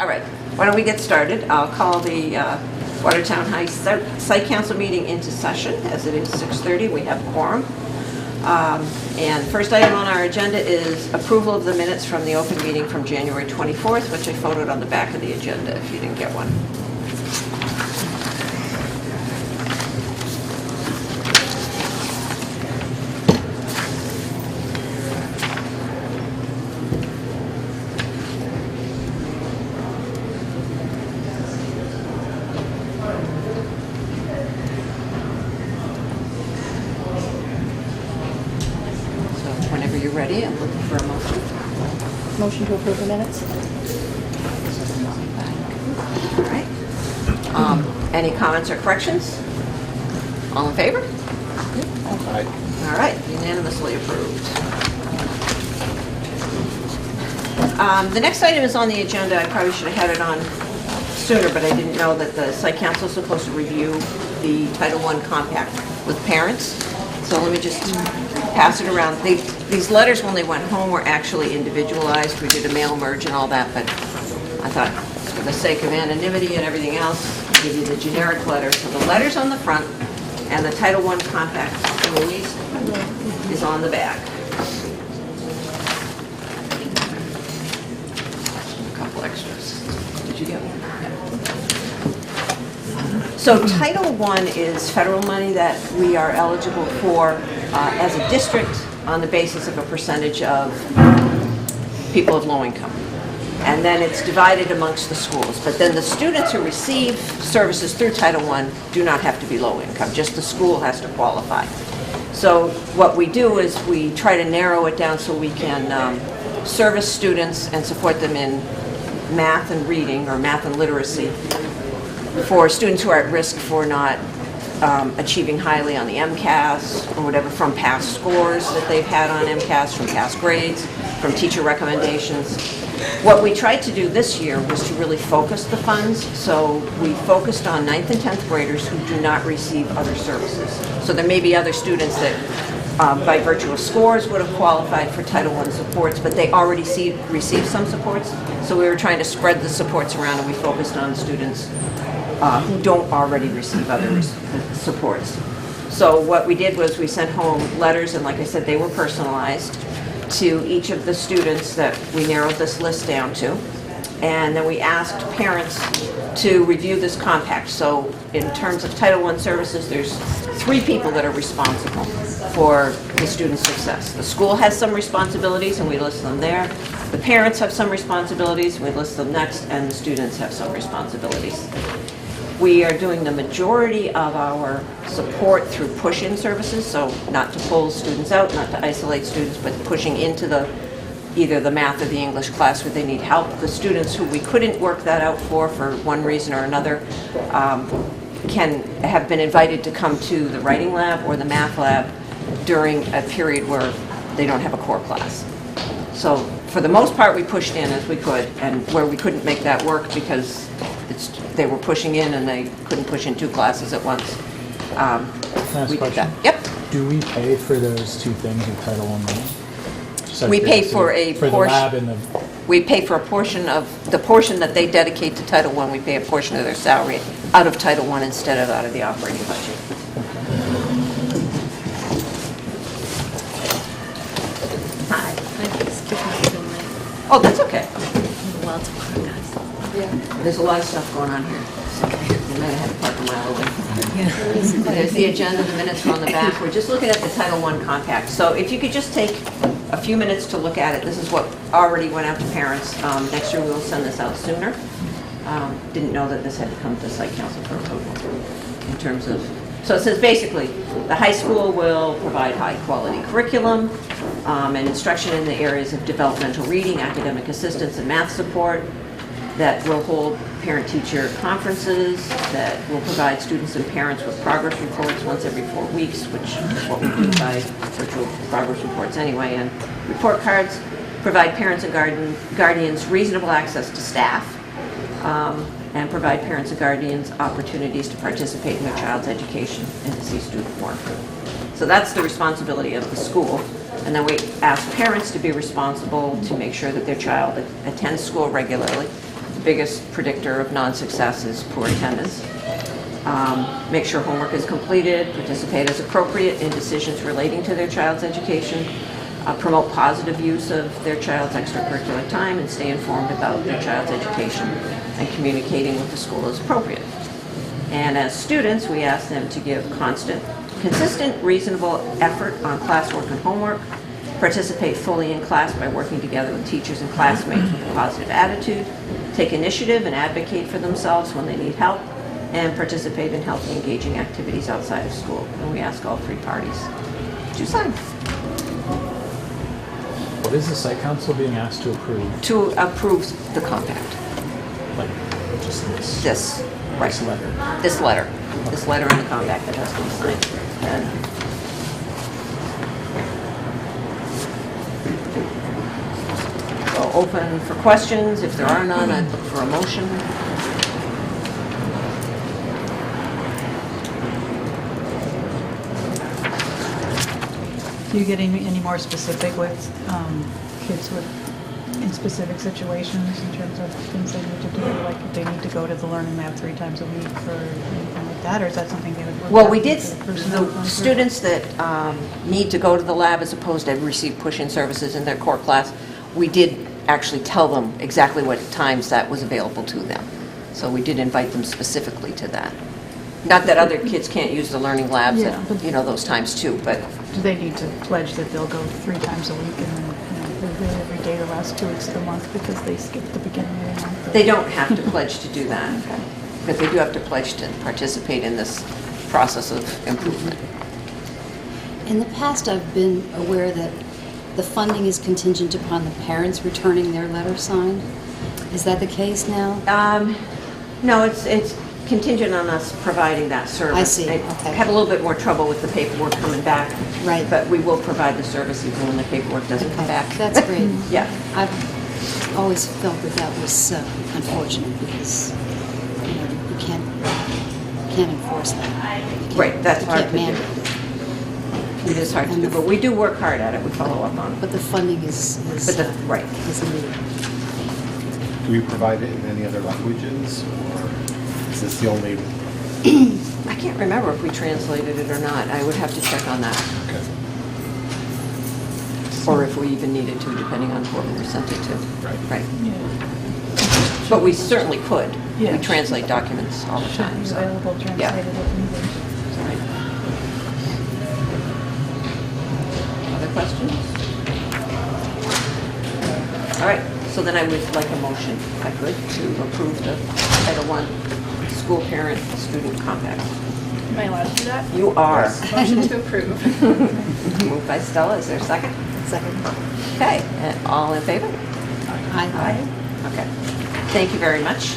All right, why don't we get started? I'll call the Watertown High Site Council meeting into session as it is 6:30. We have quorum. And first item on our agenda is approval of the minutes from the open meeting from January 24th, which I photoed on the back of the agenda if you didn't get one. Ready? I'm looking for a motion. Motion to approve the minutes. All right. Any comments or corrections? All in favor? Aye. All right, unanimously approved. The next item is on the agenda. I probably should have had it on sooner, but I didn't know that the Site Council is supposed to review the Title I compact with parents. So let me just pass it around. These letters, when they went home, were actually individualized. We did a mail merge and all that, but I thought, for the sake of anonymity and everything else, I'll give you the generic letter. So the letter's on the front, and the Title I compact release is on the back. A couple extras. Did you get one? Yeah. So Title I is federal money that we are eligible for as a district on the basis of a percentage of people of low income. And then it's divided amongst the schools. But then the students who receive services through Title I do not have to be low income, just the school has to qualify. So what we do is we try to narrow it down so we can service students and support them in math and reading, or math and literacy, for students who are at risk for not achieving highly on the MCAS or whatever, from past scores that they've had on MCAS, from past grades, from teacher recommendations. What we tried to do this year was to really focus the funds. So we focused on 9th and 10th graders who do not receive other services. So there may be other students that by virtue of scores would have qualified for Title I supports, but they already received some supports. So we were trying to spread the supports around, and we focused on students who don't already receive other supports. So what we did was we sent home letters, and like I said, they were personalized to each of the students that we narrowed this list down to. And then we asked parents to review this compact. So in terms of Title I services, there's 3 people that are responsible for the student's success. The school has some responsibilities, and we list them there. The parents have some responsibilities, we list them next, and the students have some responsibilities. We are doing the majority of our support through push-in services, so not to pull students out, not to isolate students, but pushing into either the math or the English class where they need help. The students who we couldn't work that out for one reason or another can have been invited to come to the writing lab or the math lab during a period where they don't have a core class. So for the most part, we pushed in as we could, and where we couldn't make that work because they were pushing in and they couldn't push in 2 classes at once. We did that. Yep. Do we pay for those 2 things with Title I money? We pay for a portion. For the lab and the... We pay for a portion of, the portion that they dedicate to Title I, we pay a portion of their salary out of Title I instead of out of the operating budget. Hi. Oh, that's okay. Well, tomorrow, guys. Yeah. There's a lot of stuff going on here. You might have had to park a mile away. There's the agenda, the minutes are on the back. We're just looking at the Title I compact. So if you could just take a few minutes to look at it. This is what already went out to parents. Next year we will send this out sooner. Didn't know that this had to come to Site Council for approval in terms of, so it says basically the high school will provide high quality curriculum and instruction in the areas of developmental reading, academic assistance, and math support, that will hold parent-teacher conferences, that will provide students and parents with progress reports once every 4 weeks, which is what we do by virtual progress reports anyway, and report cards, provide parents and guardians reasonable access to staff, and provide parents and guardians opportunities to participate in their child's education and to see student work. So that's the responsibility of the school. And then we ask parents to be responsible to make sure that their child attends school regularly, the biggest predictor of non-success is poor attendance. Make sure homework is completed, participate as appropriate in decisions relating to their child's education, promote positive use of their child's extracurricular time, and stay informed about their child's education and communicating with the school as appropriate. And as students, we ask them to give consistent, reasonable effort on classwork and homework, participate fully in class by working together with teachers and classmates with a positive attitude, take initiative and advocate for themselves when they need help, and participate in healthy, engaging activities outside of school. And we ask all three parties to sign. What is the site council being asked to approve? To approve the compact. Like, just this? This, right. This letter? This letter. This letter in the compact that has to be signed. And so open for questions. If there are none, I'd look for a motion. Do you get any more specific with kids in specific situations in terms of things they need to do? Like if they need to go to the Learning Lab 3 times a week or anything like that? Or is that something they would work Well, out we with did, the personnel the conference? students that need to go to the lab as opposed to receive push-in services in their core class, we did actually tell them exactly what times that was available to them. So we did invite them specifically to that. Not that other kids can't use the learning labs Yeah, at, but- those times too, but Do they need to pledge that they'll go 3 times a week and then they're there every day the last 2 weeks of the month because they skipped the beginning of the month? they don't have to pledge to do that. Okay. But they do have to pledge to participate in this process of improvement. In the past, I've been aware that the funding is contingent upon the parents returning their letter signed. Is that the case now? No, it's contingent on us providing that service. I see, I okay. had a little bit more trouble with the paperwork coming back. Right. But we will provide the service even when the paperwork doesn't come Okay, back. that's great. Yeah. I've always felt that that was unfortunate because, you can't enforce that. You can't- Right, that's you hard can't to do. mandate it. It is hard to do, but we do work hard at it. We follow up on it. But the funding is Right. is needed. Do we provide it in any other languages, or is this the only? I can't remember if we translated it or not. I would have to check on that. Okay. Or if we even needed to, depending on what we sent it to. Right. Right. Yeah. But we certainly could. Yeah. We translate documents all the Should time. be so, available yeah. translated if needed. Right. Other questions? All right, so then I would like a motion, if I could, to approve the Title I School Parent Student Compact. Am I allowed to do that? You are. Motion to approve. Moved by Stella, is there a second? Second. Okay, and all in favor? Aye. Okay, thank you very much.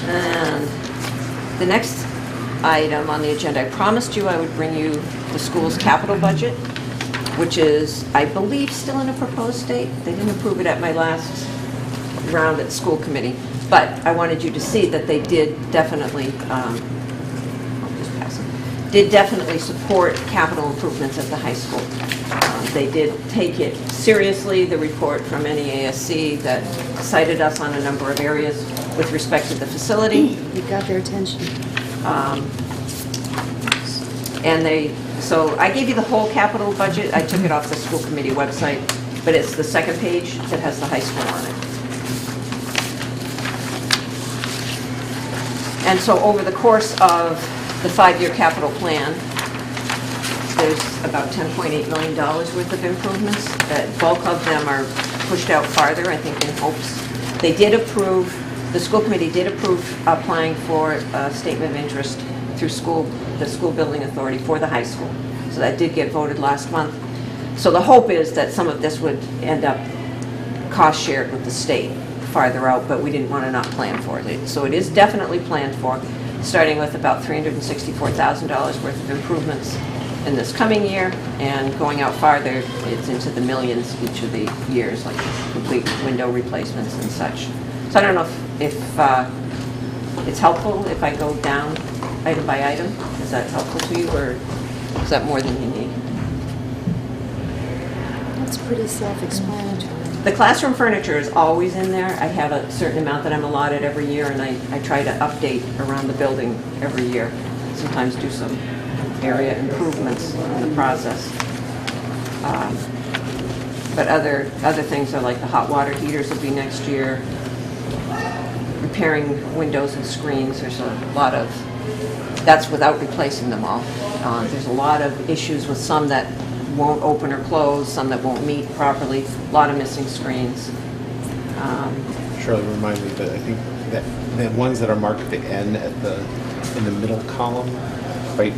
And the next item on the agenda, I promised you I would bring you the school's capital budget, which is, I believe, still in a proposed state. They didn't approve it at my last round at school committee, but I wanted you to see that they did definitely, I'll just pass it, did definitely support capital improvements at the high school. They did take it seriously, the report from NEASC that cited us on a number of areas with respect to the facility. You got their attention. So I gave you the whole capital budget. I took it off the school committee website, but it's the second page that has the high school on it. And so over the course of the 5-year capital plan, there's about $10.8 million worth of improvements. Bulk of them are pushed out farther, I think in hopes. They did approve, the school committee did approve applying for a statement of interest through the school building authority for the high school. So that did get voted last month. So the hope is that some of this would end up cost shared with the state farther out, but we didn't want to not plan for it. So it is definitely planned for, starting with about $364,000 worth of improvements in this coming year, and going out farther, it's into the millions each of the years, like complete window replacements and such. So I don't know if it's helpful if I go down item by item. Is that helpful to you, or is that more than you need? That's pretty self-explanatory. The classroom furniture is always in there. I have a certain amount that I'm allotted every year, and I try to update around the building every year. Sometimes do some area improvements in the process. But other things are like the hot water heaters will be next year. Repairing windows and screens, there's a lot of, that's without replacing them all. There's a lot of issues with some that won't open or close, some that won't meet properly, a lot of missing screens. Shirley, remind me, but I think that the ones that are marked at the N in the middle column, right,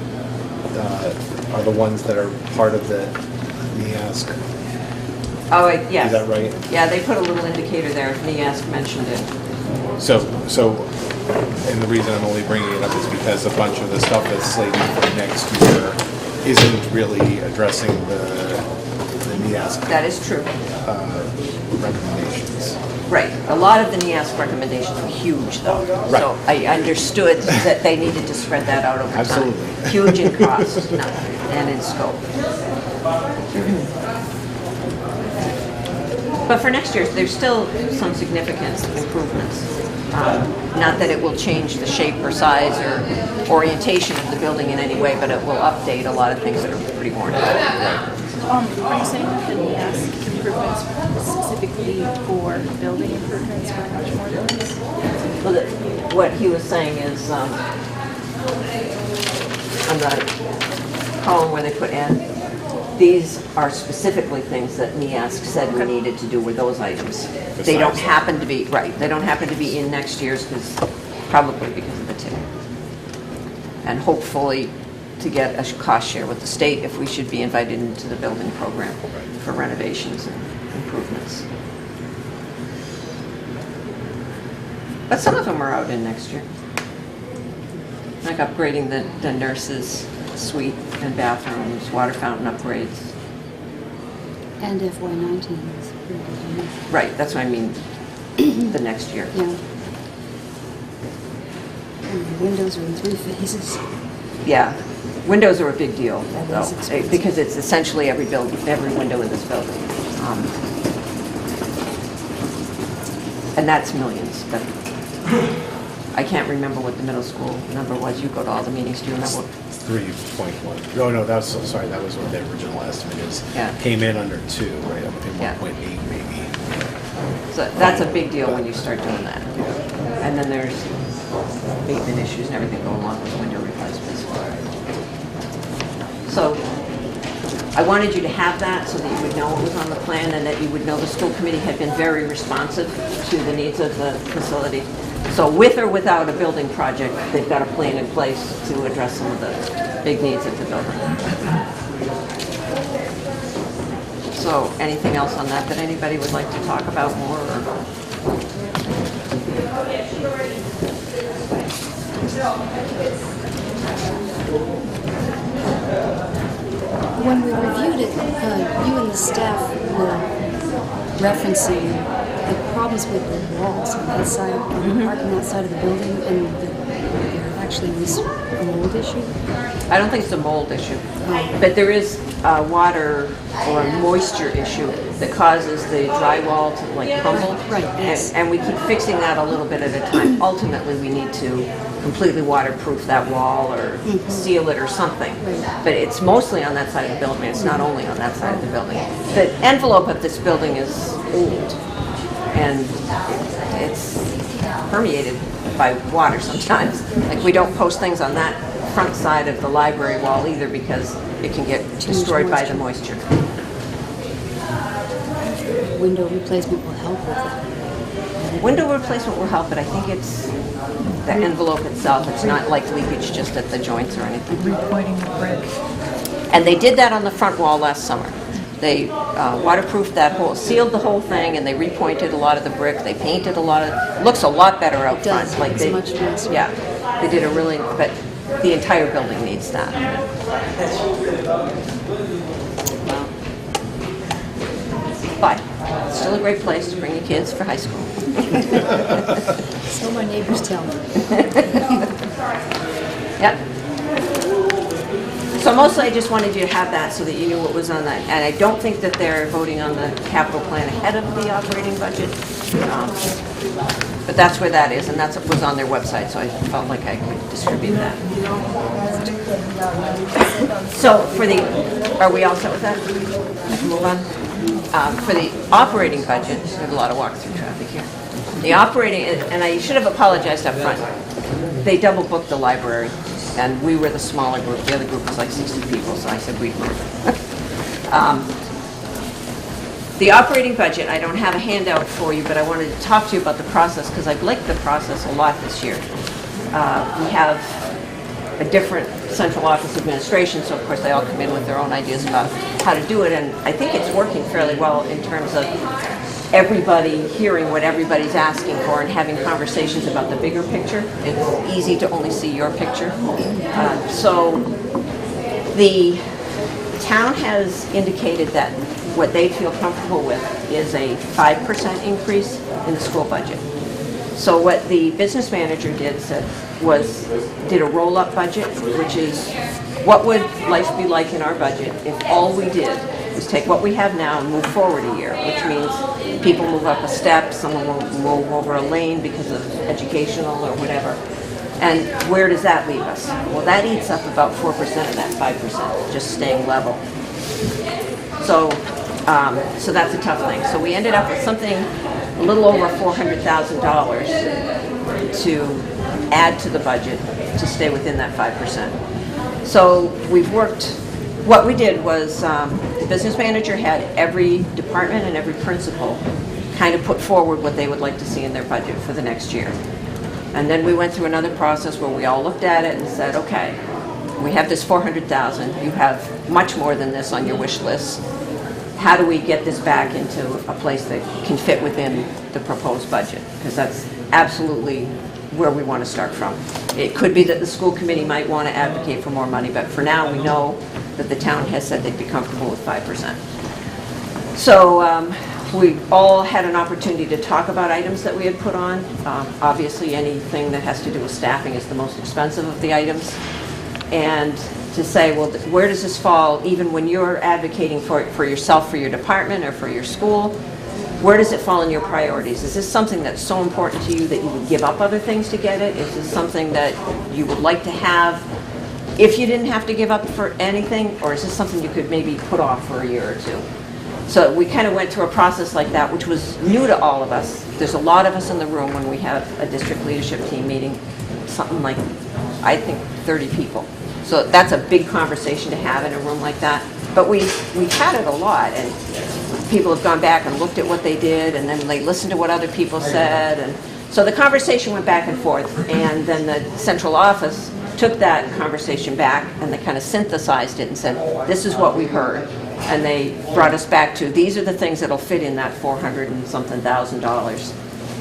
are the ones that are part of the NEASC. Oh, yes. Is that right? Yeah, they put a little indicator there, NEASC mentioned it. So, and the reason I'm only bringing it up is because a bunch of the stuff that's slated for next year isn't really addressing the NEASC That is true. recommendations. Right. A lot of the NEASC recommendations were huge, though. Right. So I understood that they needed to spread that out over time. Absolutely. Huge in cost and in scope. But for next year, there's still some significant improvements. Not that it will change the shape or size or orientation of the building in any way, but it will update a lot of things that are pretty worn out. Are you saying that the NEASC improvements specifically for building improvements for much more buildings? Well, what he was saying is, on the column where they put N, these are specifically things that NEASC said we needed to do with those items. They don't happen to be, right, they don't happen to be in next year's probably because of the TIF. And hopefully to get a cost share with the state if we should be invited into the building program for renovations and improvements. But some of them are out in next year. Like upgrading the nurses' suite and bathrooms, water fountain upgrades. And FY19 is pretty good. Right, that's what I mean, the next year. Yeah. And the windows are in 3 phases. Yeah, windows are a big deal, That though, is expensive. because it's essentially every window in this building. And that's millions, but I can't remember what the middle school number was. You go to all the meetings, do you remember? 3.1. Oh, no, that was what the original estimate is. Yeah. Came in under 2, right, up to Yeah. 1.8 maybe. So that's a big deal when you start doing that. And then there's abatement issues and everything go along with window replacements. So I wanted you to have that so that you would know what was on the plan and that you would know the school committee had been very responsive to the needs of the facility. So with or without a building project, they've got a plan in place to address some of the big needs of the building. So anything else on that anybody would like to talk about more? When we reviewed it, you and the staff were referencing the problems with the walls on that side, on the parking outside of the building, and that there actually was a mold issue. I don't think it's a mold issue, but there is a water or a moisture issue that causes the drywall to like crumble. Right, yes. And we keep fixing that a little bit at a time. Ultimately, we need to completely waterproof that wall or seal it or something. Right. But it's mostly on that side of the building. It's not only on that side of the building. The envelope of this building is old and it's permeated by water sometimes. Like we don't post things on that front side of the library wall either because it can get destroyed by the moisture. Window replacement will help with that. Window replacement will help, but I think it's the envelope itself. It's not like leakage just at the joints or anything. Repointing the brick. And they did that on the front wall last summer. They waterproofed that whole, sealed the whole thing, and they repointed a lot of the brick. They painted a lot of, looks a lot better out It does. front. It's much nicer. Yeah, they did a really, but the entire building needs that. But it's still a great place to bring your kids for high school. So my neighbors tell me. Yep. So mostly I just wanted you to have that so that you knew what was on that. And I don't think that they're voting on the capital plan ahead of the operating budget. But that's where that is, and that's what was on their website, so I felt like I could distribute that. So for the, are we all set with that? I can move on? For the operating budget, we have a lot of walk-through traffic here. The operating, and I should have apologized up front, they double booked the library, and we were the smaller group. The other group was like 60 people, so I said we'd move. The operating budget, I don't have a handout for you, but I wanted to talk to you about the process because I've liked the process a lot this year. We have a different central office administration, so of course they all come in with their own ideas about how to do it, and I think it's working fairly well in terms of everybody hearing what everybody's asking for and having conversations about the bigger picture. It's easy to only see your picture. So the town has indicated that what they feel comfortable with is a 5% increase in the school budget. So what the business manager did did a roll-up budget, which is what would life be like in our budget if all we did was take what we have now and move forward a year, which means people move up a step, someone will move over a lane because of educational or whatever. And where does that leave us? Well, that eats up about 4% of that 5%, just staying level. So that's a tough thing. So we ended up with something a little over $400,000 to add to the budget to stay within that 5%. So we've worked, what we did was the business manager had every department and every principal kind of put forward what they would like to see in their budget for the next year. And then we went through another process where we all looked at it and said, okay, we have this $400,000, you have much more than this on your wish list. How do we get this back into a place that can fit within the proposed budget? Because that's absolutely where we want to start from. It could be that the school committee might want to advocate for more money, but for now we know that the town has said they'd be comfortable with 5%. So we all had an opportunity to talk about items that we had put on. Obviously anything that has to do with staffing is the most expensive of the items. And to say, well, where does this fall, even when you're advocating for it for yourself, for your department, or for your school, where does it fall in your priorities? Is this something that's so important to you that you would give up other things to get it? Is this something that you would like to have if you didn't have to give up for anything? Or is this something you could maybe put off for a year or two? So we kind of went through a process like that, which was new to all of us. There's a lot of us in the room when we have a district leadership team meeting, something like, I think, 30 people. So that's a big conversation to have in a room like that. But we've had it a lot, and people have gone back and looked at what they did, and then they listened to what other people said. And so the conversation went back and forth, and then the central office took that conversation back, and they kind of synthesized it and said, this is what we heard. And they brought us back to, these are the things that'll fit in that $400 and something thousand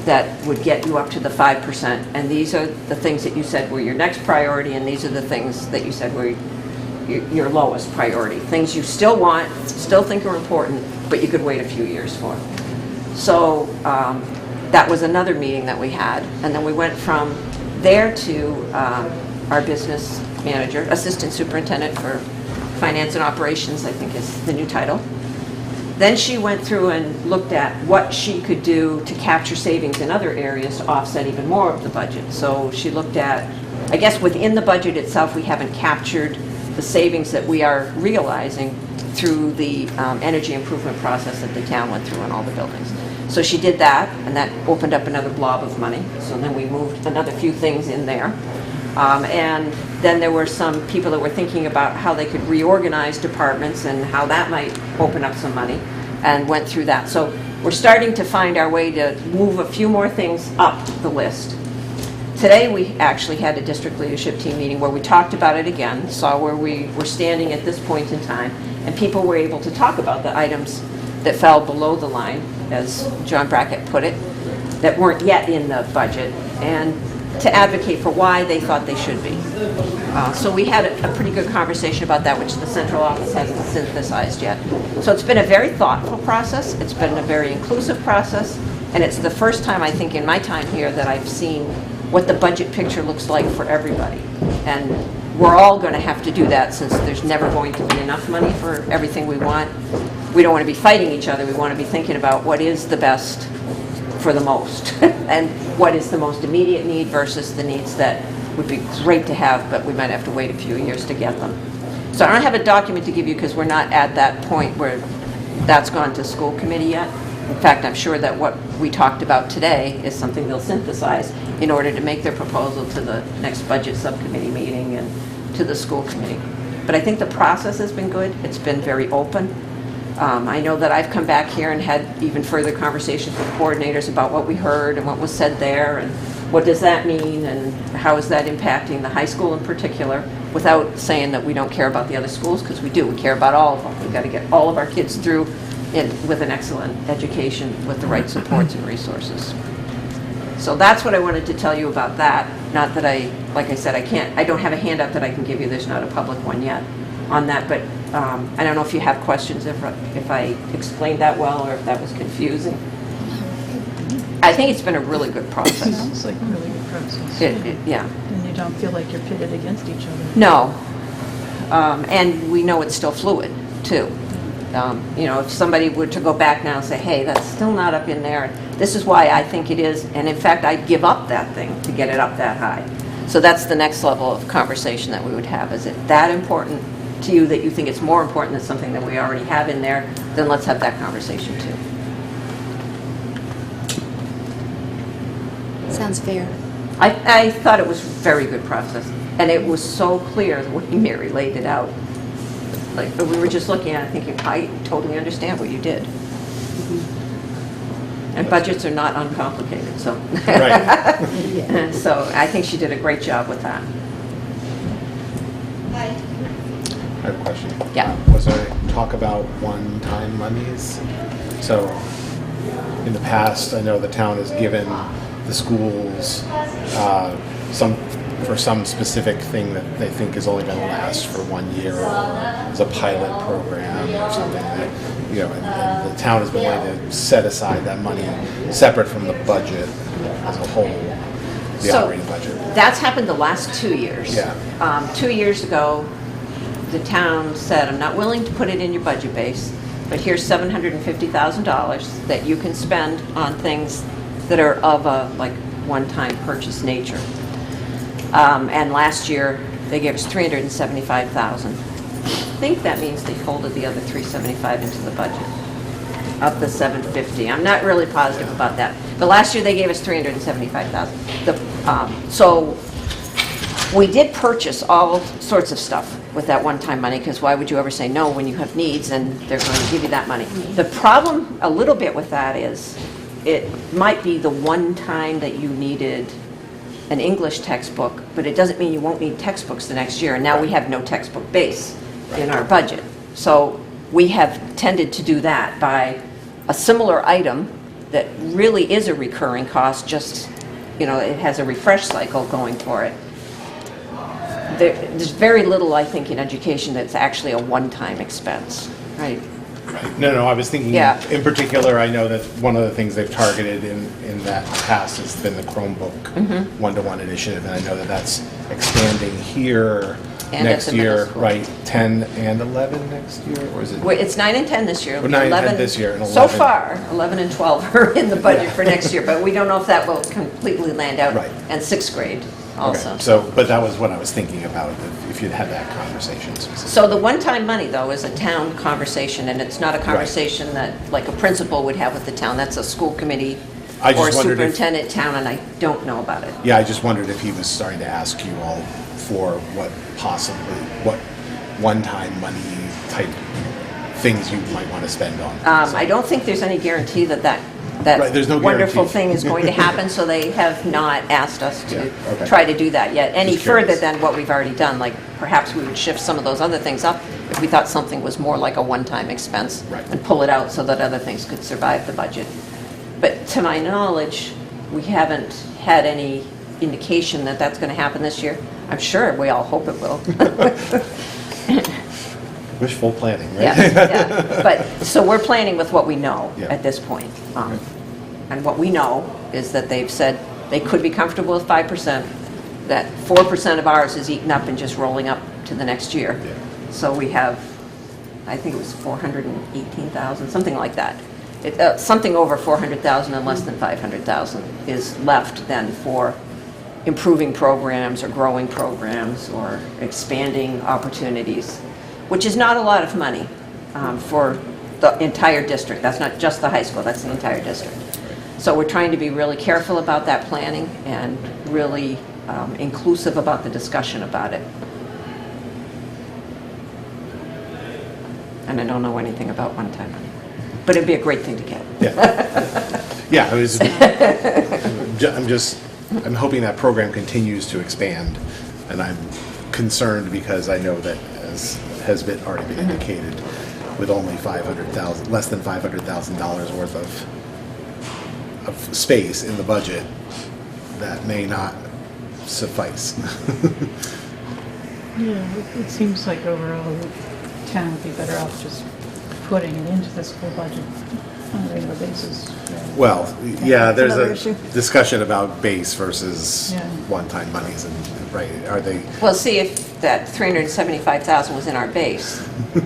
that would get you up to the 5%, and these are the things that you said were your next priority, and these are the things that you said were your lowest priority. Things you still want, still think are important, but you could wait a few years for. So that was another meeting that we had, and then we went from there to our business manager, assistant superintendent for finance and operations, I think is the new title. Then she went through and looked at what she could do to capture savings in other areas to offset even more of the budget. So she looked at, I guess within the budget itself, we haven't captured the savings that we are realizing through the energy improvement process that the town went through in all the buildings. So she did that, and that opened up another blob of money. So then we moved another few things in there. And then there were some people that were thinking about how they could reorganize departments and how that might open up some money, and went through that. So we're starting to find our way to move a few more things up the list. Today we actually had a district leadership team meeting where we talked about it again, saw where we were standing at this point in time, and people were able to talk about the items that fell below the line, as John Brackett put it, that weren't yet in the budget, and to advocate for why they thought they should be. So we had a pretty good conversation about that, which the central office hasn't synthesized yet. So it's been a very thoughtful process, it's been a very inclusive process, and it's the first time, I think, in my time here that I've seen what the budget picture looks like for everybody. And we're all going to have to do that since there's never going to be enough money for everything we want. We don't want to be fighting each other. We want to be thinking about what is the best for the most and what is the most immediate need versus the needs that would be great to have, but we might have to wait a few years to get them. So I don't have a document to give you because we're not at that point where that's gone to school committee yet. In fact, I'm sure that what we talked about today is something they'll synthesize in order to make their proposal to the next budget subcommittee meeting and to the school committee. But I think the process has been good. It's been very open. I know that I've come back here and had even further conversations with coordinators about what we heard and what was said there and what does that mean and how is that impacting the high school in particular, without saying that we don't care about the other schools, because we do. We care about all of them. We've got to get all of our kids through with an excellent education with the right supports and resources. So that's what I wanted to tell you about that. Not that like I said, I don't have a handout that I can give you. There's not a public one yet on that, but I don't know if you have questions if I explained that well or if that was confusing. I think it's been a really good process. Sounds like a really good process. Yeah. And you don't feel like you're pitted against each other. No. And we know it's still fluid, too. If somebody were to go back now and say, hey, that's still not up in there, this is why I think it is, and in fact, I'd give up that thing to get it up that high. So that's the next level of conversation that we would have. Is it that important to you that you think it's more important than something that we already have in there? Then let's have that conversation, too. Sounds fair. I thought it was a very good process, and it was so clear the way Mary laid it out. Like, we were just looking at it thinking, I totally understand what you did. And budgets are not uncomplicated, so. Right. So I think she did a great job with that. I have a question. Yeah. Was there talk about one-time monies? So, in the past, I know the town has given the schools for some specific thing that they think is only going to last for 1 year, or as a pilot program or something that, and the town has been willing to set aside that money separate from the budget as a whole, the operating budget. That's happened the last 2 years. Yeah. 2 years ago, the town said, I'm not willing to put it in your budget base, but here's $750,000 that you can spend on things that are of a one-time purchase nature. And last year they gave us $375,000. I think that means they folded the other $375,000 into the budget of the $750,000. I'm not really positive about that, but last year they gave us $375,000. So we did purchase all sorts of stuff with that one-time money, because why would you ever say no when you have needs and they're going to give you that money? The problem a little bit with that is it might be the one time that you needed an English textbook, but it doesn't mean you won't need textbooks the next year. And now we have no textbook base in our budget. So we have tended to do that by a similar item that really is a recurring cost, just, it has a refresh cycle going for it. There's very little, I think, in education that's actually a one-time expense, right? Right. No, I was thinking, in particular, I know that one of the things they've targeted in that past has been the Chromebook one-to-one initiative, and I know that that's expanding here And next at the middle year, school. right? 10 and 11 next year, or is it? Well, it's 9 and 10 this year. Or 9 and 10 this year, and So 11. far, 11 and 12 are in the budget for next year, but we don't know if that will completely land out. Right. And 6th grade also. Okay. So, but that was what I was thinking about, if you'd had that conversation specifically. So the one-time money, though, is a town conversation, and it's not a conversation that, like, a principal would have with the town. That's a school committee I just or a wondered if- superintendent town, and I don't know about it. Yeah, I just wondered if he was starting to ask you all for what one-time money type things you might want to spend on. I don't think there's any guarantee that Right, there's no wonderful guarantee. thing is going to happen, so they have not asked us to Yeah, okay. try to do that yet, any Just curious. further than what we've already done. Like, perhaps we would shift some of those other things up if we thought something was more like a one-time expense, Right. and pull it out so that other things could survive the budget. But to my knowledge, we haven't had any indication that that's going to happen this year. I'm sure we all hope it will. Wishful planning, right? Yeah. But, so we're planning with what we know Yeah. at this point. And what we know is that they've said they could be comfortable with 5%, that 4% of ours is eaten up and just rolling up to the next year. Yeah. So we have, I think it was 418,000, something like that. Something over 400,000 and less than 500,000 is left then for improving programs or growing programs or expanding opportunities, which is not a lot of money for the entire district. That's not just the high school, that's the entire district. So we're trying to be really careful about that planning and really inclusive about the discussion about it. And I don't know anything about one-time money, but it'd be a great thing to get. Yeah. Yeah, I'm hoping that program continues to expand, and I'm concerned because I know that, as has been already been indicated, with only less than $500,000 worth of space in the budget, that may not suffice. Yeah, it seems like overall the town would be better off just putting it into the school budget on a regular basis. Well, yeah, there's Another a issue. discussion about base versus Yeah. one-time monies, and right, are they? Well, see, if that 375,000 was in our base,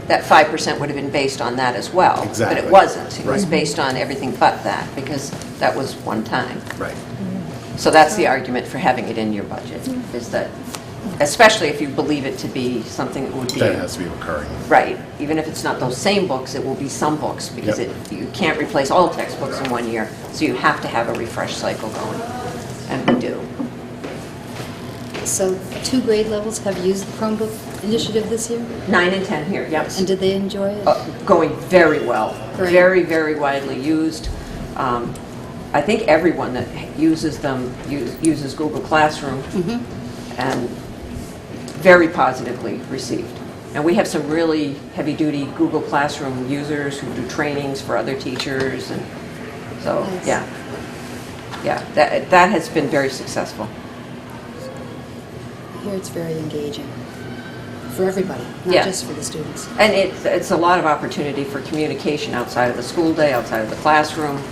that 5% would have been based on that as well. But Exactly. it wasn't. It was Right. based on everything but that, because that was one time. Right. So that's the argument for having it in your budget, is that, especially if you believe it to be something that would be... That has to be recurring. Right. Even if it's not those same books, it will be some books, because Yep. you can't replace all textbooks in 1 year, so you have to have a refresh cycle going, and we do. So 2 grade levels have used the Chromebook initiative this year? 9 and 10 here, yep. And did they enjoy it? Going very well. Great. Very, very widely used. I think everyone that uses them uses Google Classroom, and very positively received. And we have some really heavy-duty Google Classroom users who do trainings for other teachers, and so, Nice. yeah. Yeah, that has been very successful. I hear it's very engaging for everybody, not Yeah. just for the students. And it's a lot of opportunity for communication outside of the school day, outside of the classroom.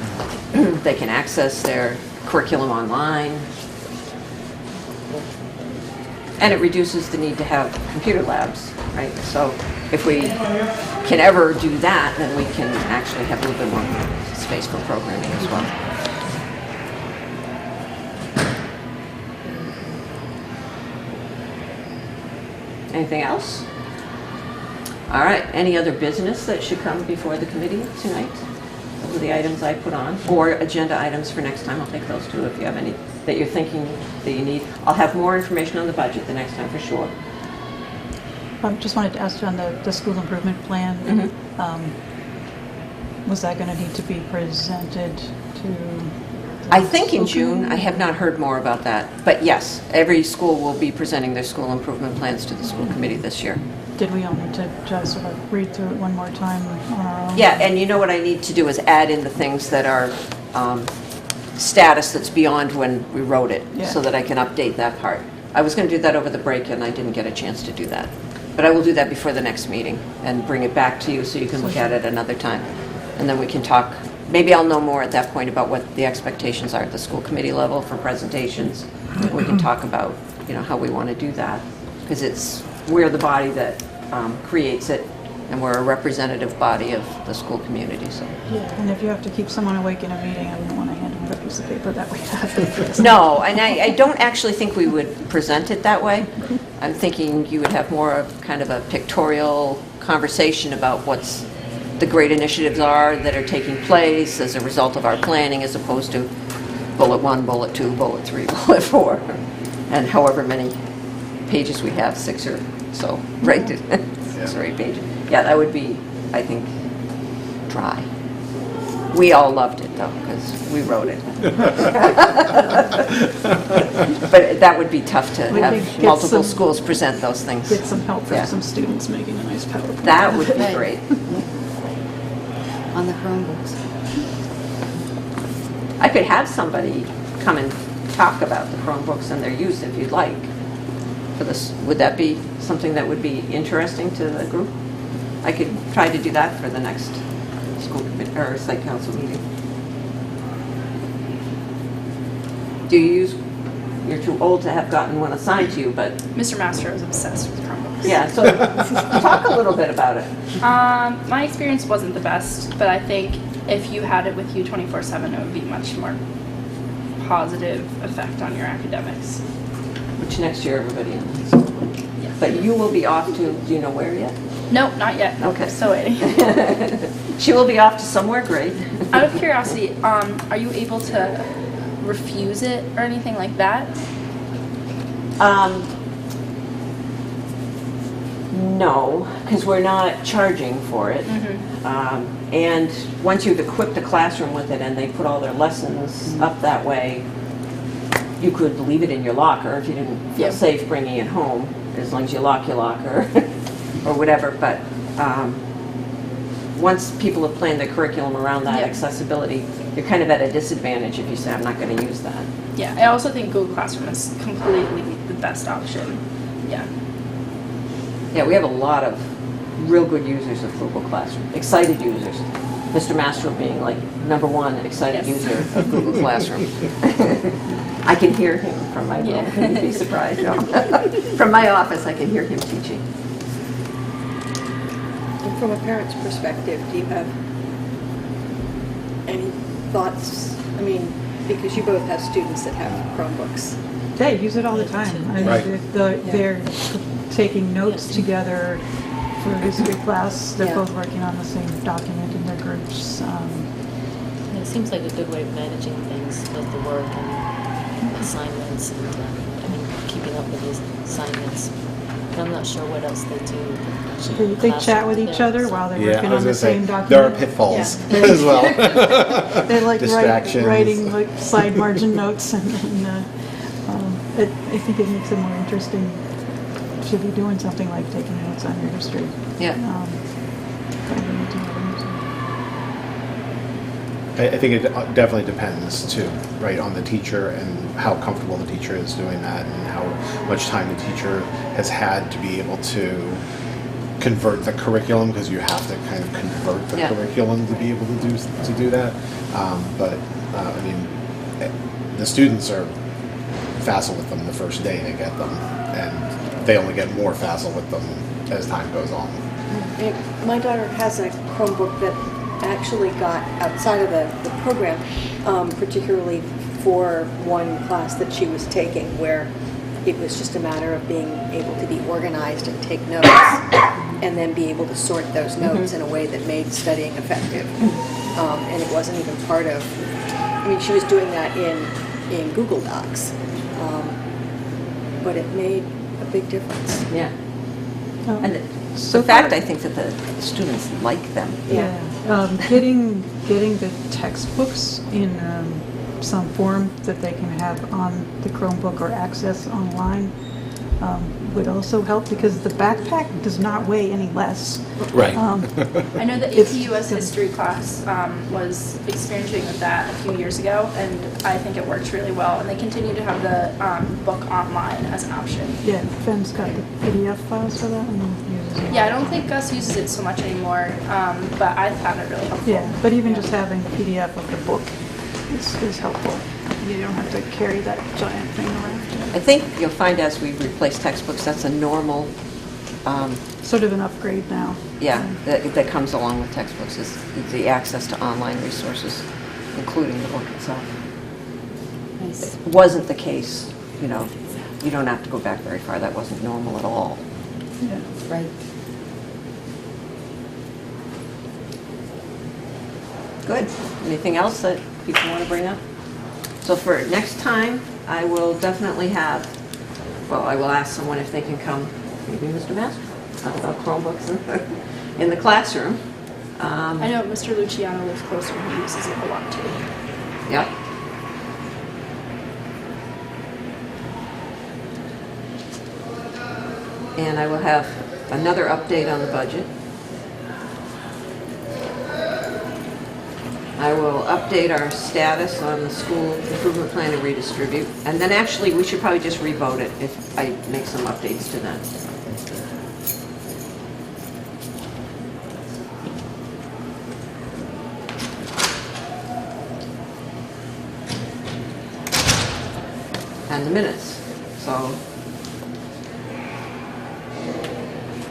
They can access their curriculum online. And it reduces the need to have computer labs, right? So if we can ever do that, then we can actually have a little bit more space for programming as well. Anything else? All right, any other business that should come before the committee tonight? Those are the items I put on, or agenda items for next time. I'll take those too if you have any that you're thinking that you need. I'll have more information on the budget the next time for sure. Just wanted to ask you on the school improvement plan. Was that going to need to be presented to? I think in school June. committee? I have not heard more about that. But yes, every school will be presenting their school improvement plans to the school committee this year. Did we all need to just sort of read through it one more time on our own? Yeah, and you know what I need to do is add in the things that are status that's beyond when we wrote it, Yeah. so that I can update that part. I was going to do that over the break, and I didn't get a chance to do that. But I will do that before the next meeting and bring it back to you so you can look at it another time. And then we can talk, maybe I'll know more at that point about what the expectations are at the school committee level for presentations. We can talk about, how we want to do that, because we're the body that creates it, and we're a representative body of the school community, so. Yeah, and if you have to keep someone awake in a meeting, I wouldn't want to hand them a piece of paper that we have. No, and I don't actually think we would present it that way. I'm thinking you would have more of kind of a pictorial conversation about what's the great initiatives are that are taking place as a result of our planning, as opposed to bullet 1, bullet 2, bullet 3, bullet 4, and however many pages we have, 6 or so, right? 6 or 8 pages. Yeah, that would be, I think, dry. We all loved it, though, because we wrote it. But that would be tough to We could have get multiple some- schools present those things. Get some help Yeah. from some students making a nice PowerPoint. That would be Right. great. On the Chromebooks. I could have somebody come and talk about the Chromebooks and their use if you'd like. For this, would that be something that would be interesting to the group? I could try to do that for the next school committee or site council meeting. Do you use you're too old to have gotten one assigned to you, but Mr. Master is obsessed with Chromebooks. yeah, so talk a little bit about it. My experience wasn't the best, but I think if you had it with you 24/7, it would be much more positive effect on your academics. Which next year everybody in high school. Yeah. But you will be off to, do you know where yet? Nope, not yet. Nope, Okay. I'm still waiting. She will be off to somewhere great. Out of curiosity, are you able to refuse it or anything like that? No, because we're not charging for it. And once you've equipped the classroom with it and they put all their lessons up that way, you could leave it in your locker if you didn't feel Yep. safe bringing it home, as long as you lock your locker or whatever. But once people have planned their curriculum around that Yep. accessibility, you're kind of at a disadvantage if you say, I'm not going to use that. Yeah, I also think Google Classroom is completely the best option. Yeah. Yeah, we have a lot of real good users of Google Classroom, excited users. Mr. Mastro being like #1 excited Yes. user of Google Classroom. I can hear him from my room. Yeah. You'd be surprised. No. From my office, I can hear him teaching. And from a parent's perspective, do you have any thoughts? I mean, because you both have students that have Chromebooks. They use it all the time. I mean, Right. They're taking notes together for history class. They're Yeah. both working on the same document in their groups. It seems like a good way of managing things, like the work and assignments and, I mean, keeping up with these assignments. But I'm not sure what else they do. They chat with each other while they're Yeah, working I was on the gonna say, same there are document. pitfalls as well. They're like Distractions. writing like side margin notes and I think it makes it more interesting to be doing something like taking notes on your history. Yeah. Finding it together, so. I think it definitely depends too, right, on the teacher and how comfortable the teacher is doing that and how much time the teacher has had to be able to convert the curriculum, because you have to kind of convert the Yeah. curriculum to be able to do that. I mean, the students are facile with them the first day they get them, and they only get more facile with them as time goes on. My daughter has a Chromebook that actually got outside of the program, particularly for one class that she was taking, where it was just a matter of being able to be organized and take notes, and then be able to sort those notes in a way that made studying effective. And it wasn't even part of, I mean, she was doing that in Google Docs, but it made a big difference. Yeah. Um, And so the fact, far- I think, that the students like them. Yeah, getting the textbooks in some form that they can have on the Chromebook or access online would also help, because the backpack does not weigh any less. Right. I know the It's- AP US history class was experimenting with that a few years ago, and I think it works really well. And they continue to have the book online as an option. Yeah, Fenn's got the PDF files for that and uses it. Yeah, I don't think Gus uses it so much anymore, but I found it really helpful. Yeah, but even just having the PDF of the book is helpful. You don't have to carry that giant thing around. I think you'll find as we replace textbooks, that's a normal, Sort of an upgrade now. that comes along with textbooks, is the access to online resources, including the book itself. Nice. It wasn't the case, you know, you don't have to go back very far, that wasn't normal at all. Yeah. Right. Good. Anything else that people want to bring up? So for next time, I will definitely have, well, I will ask someone if they can come, maybe Mr. Master, talk about Chromebooks in the classroom. I know Mr. Luciano lives closer and he uses it a lot too. Yep. And I will have another update on the budget. I will update our status on the school improvement plan and redistribute. And then actually, we should probably just revote it if I make some updates to that. and the minutes. So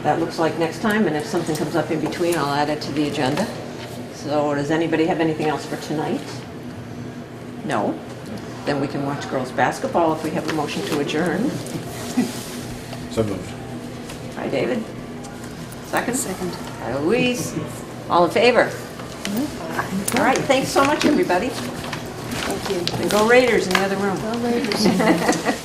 that looks like next time, and if something comes up in between, I'll add it to the agenda. So does anybody have anything else for tonight? No? Then we can watch girls' basketball if we have a motion to adjourn. So moved. Hi, David. Second? Second. Hi, Louise. All in favor? All right, thanks so much, everybody. Thank you. And go Raiders in the other room. Well, ladies.